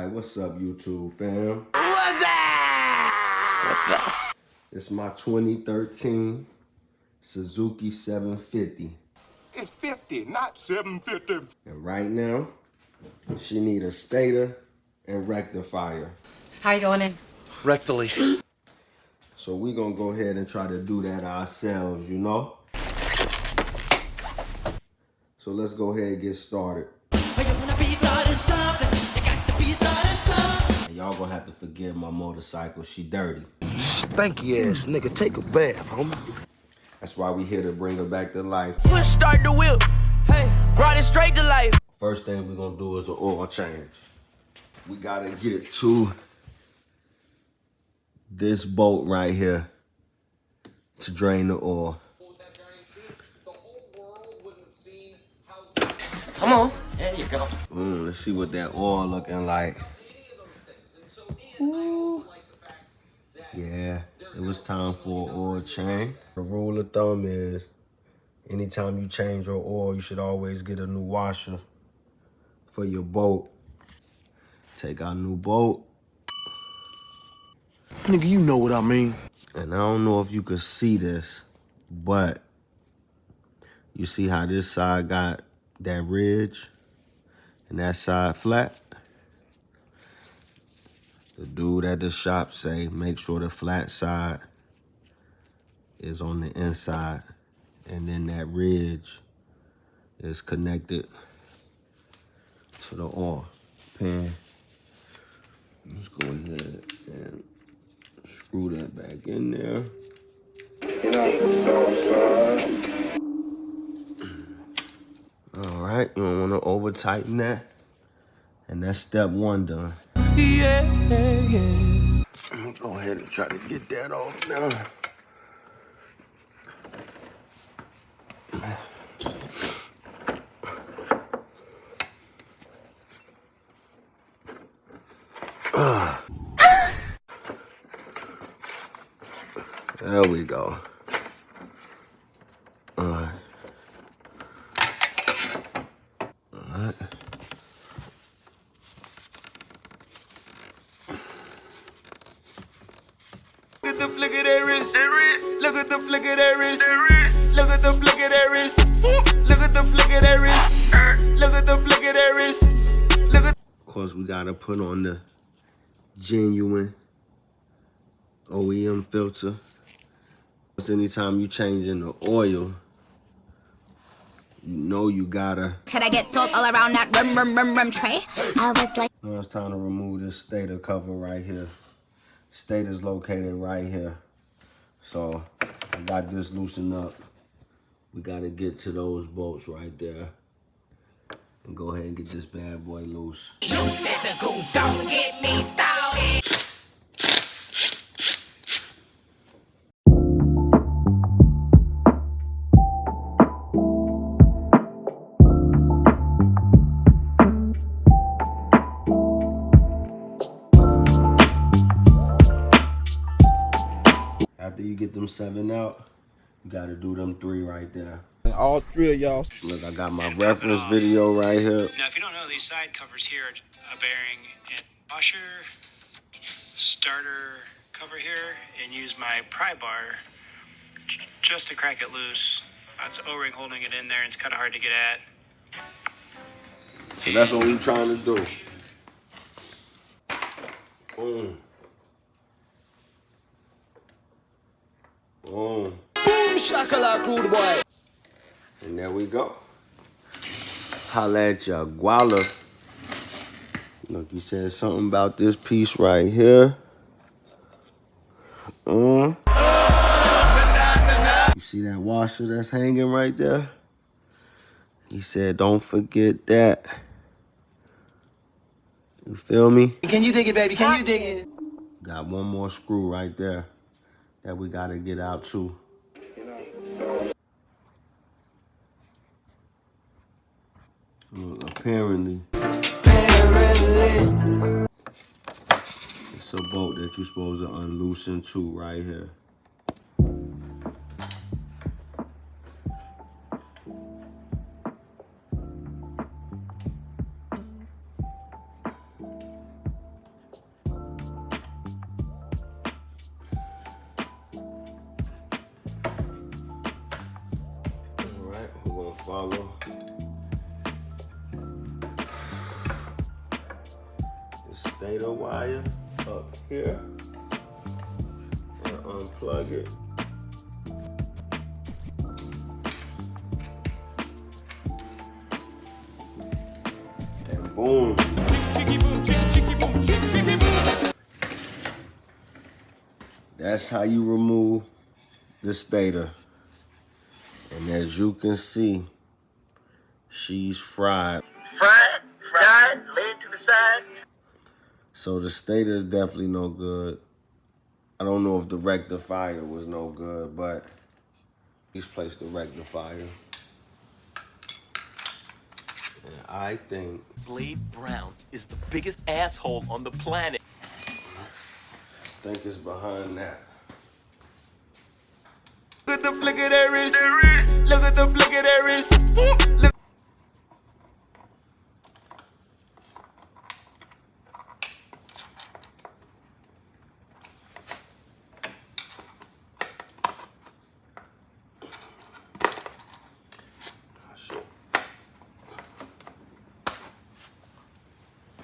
Alright, what's up, YouTube fam? What's that? It's my 2013 Suzuki 750. It's 50, not 750. And right now, she need a stator and rectifier. How you going in? Rectally. So we gonna go ahead and try to do that ourselves, you know? So let's go ahead and get started. And y'all gonna have to forgive my motorcycle, she dirty. Stanky ass nigga, take a bath, homie. That's why we here to bring her back to life. Push start the whip, hey, brought it straight to life. First thing we're gonna do is an oil change. We gotta get to this bolt right here to drain the oil. Come on, there you go. Let's see what that oil looking like. Ooh. Yeah, it was time for an oil change. The rule of thumb is anytime you change your oil, you should always get a new washer for your bolt. Take our new bolt. Nigga, you know what I mean. And I don't know if you could see this, but you see how this side got that ridge and that side flat? The dude at the shop say make sure the flat side is on the inside and then that ridge is connected to the oil pan. Let's go ahead and screw that back in there. All right, you don't want to over tighten that. And that's step one done. Yeah. Let me go ahead and try to get that off now. There we go. All right. Look at the flick of that wrist. Look at the flick of that wrist. Look at the flick of that wrist. Look at the flick of that wrist. Look at the flick of that wrist. Look at. Of course, we gotta put on the genuine OEM filter. Anytime you changing the oil, you know you gotta. Could I get salt all around that rum tray? I was like, Now it's time to remove this stator cover right here. Stator's located right here. So I got this loosened up. We gotta get to those bolts right there. And go ahead and get this bad boy loose. don't get me started. After you get them 7 out, you gotta do them 3 right there. All 3 of y'all. Look, I got my reference video right here. Now, if you don't know, these side covers here are a bearing and washer, starter cover here, and use my pry bar just to crack it loose. It's an O-ring holding it in there, and it's kind of hard to get at. So that's what we're trying to do. Boom. Boom. Boom shakalaka, rude boy. And there we go. Holla at your guala. Look, you said something about this piece right here. You see that washer that's hanging right there? He said, don't forget that. You feel me? Can you dig it, baby? Can you dig it? Got one more screw right there that we gotta get out too. Apparently, it's a bolt that you're supposed to unloosen too right here. Follow the stator wire up here and unplug it. And boom. That's how you remove the stator. And as you can see, she's fried. Fried, laid to the side. So the stator is definitely no good. I don't know if the rectifier was no good, but he's placed the rectifier. And I think Blade Brown is the biggest asshole on the planet. it's behind that. Look at the flick of that wrist. Look at the flick of that wrist. Look.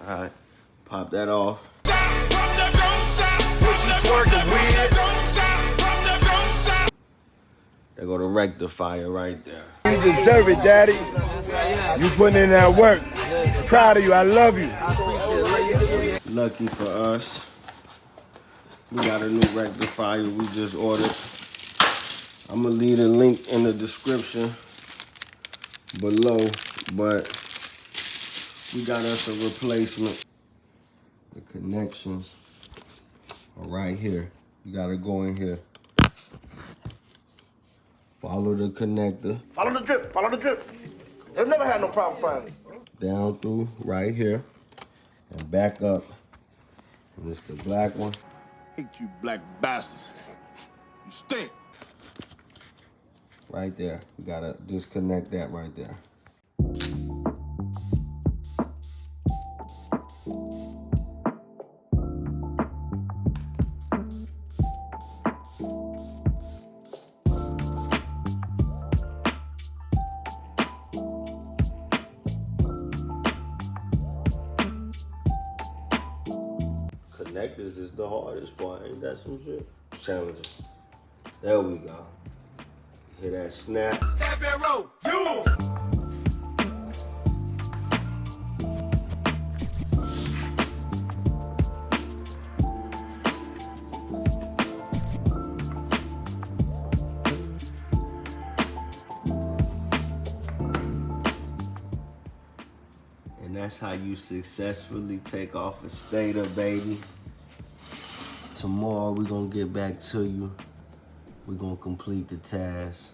All right, pop that off. There go the rectifier right there. You deserve it, Daddy. You putting in that work. Proud of you. I love you. Lucky for us, we got a new rectifier we just ordered. I'm gonna leave a link in the description below, but we got us a replacement. The connections are right here. You gotta go in here. Follow the connector. Follow the drip. Follow the drip. They've never had no problem finding it. Down through right here and back up. And it's the black one. Hate you black bastards. You stink. Right there. You gotta disconnect that right there. Connectors is the hardest part, ain't that some shit? Challenging. There we go. Hear that snap? Snap and roll. You. And that's how you successfully take off a stator, baby. Tomorrow we're gonna get back to you. We're gonna complete the task.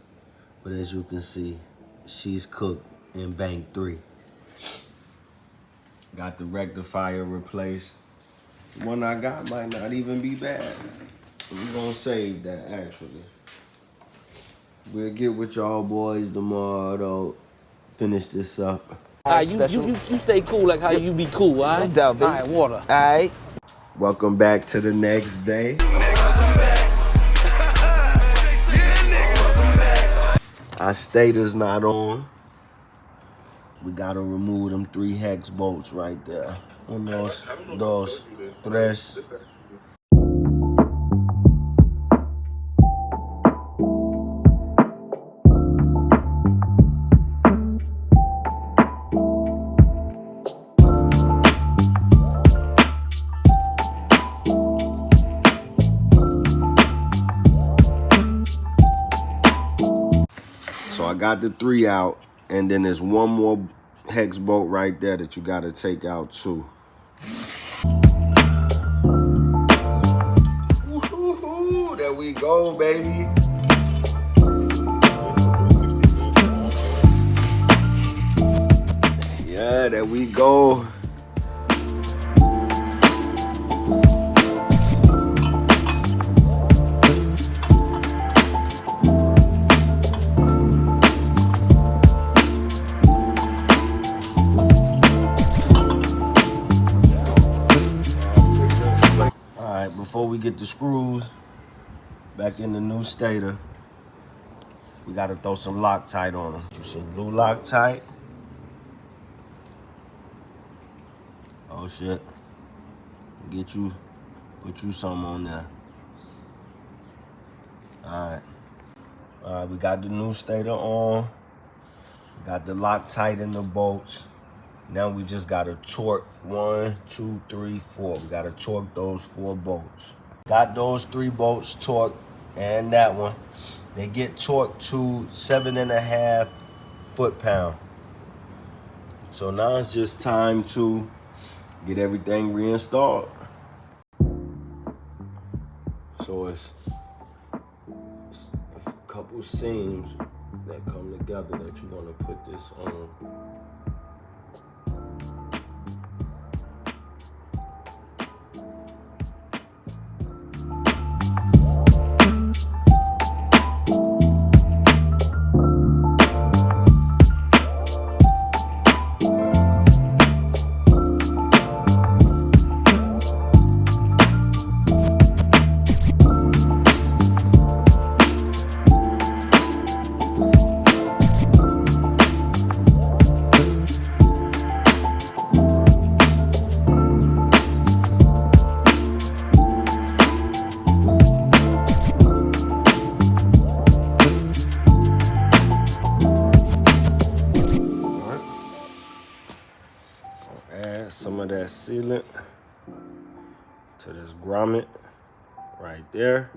But as you can see, she's cooked in bank 3. Got the rectifier replaced. The one I got might not even be bad. We're gonna save that actually. We'll get with y'all boys tomorrow though. Finish this up. You stay cool like how you be cool, all right? No doubt, baby. All right, water. All right. Welcome back to the next day. Our stator's not on. We gotta remove them 3 hex bolts right there. 1, 2, 3. So I got the 3 out, and then there's 1 more hex bolt right there that you gotta take out too. Woo-hoo-hoo, there we go, baby. Yeah, there we go. Before we get the screws back in the new stator, we gotta throw some Loctite on them. Do some blue Loctite. Oh shit. Put you some on there. Alright, we got the new Stator on. Got the Loctite in the bolts. Now we just gotta torque 1, 2, 3, 4. We gotta torque those 4 bolts. Got those 3 bolts torqued and that one. They get torqued to 7.5 foot-pound. So now it's just time to get everything reinstalled. So it's a couple seams that come together that you want to put this on. Add some of that sealant to this grommet right there.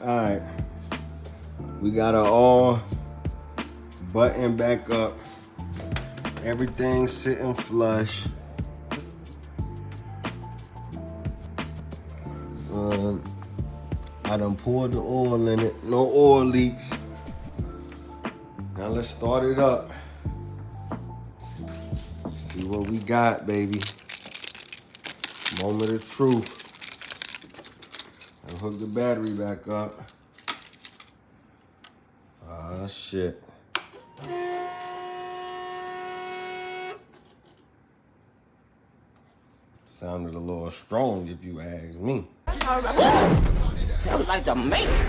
Alright, we got it all button back up. Everything sitting flush. I done poured the oil in it. No oil leaks. Now let's start it up. See what we got, baby. Moment of truth. I hook the battery back up. Ah, shit. Sounded a little strong if you ask me. That was like the Matrix.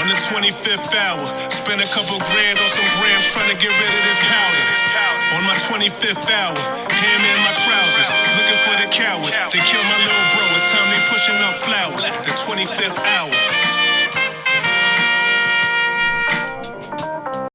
On the 25th hour, spent a couple grand on some grams trying to get rid of this powder. On my 25th hour, hand in my trousers, looking for the cowards. They killed my little bro, it's time they pushing up flowers. The 25th hour.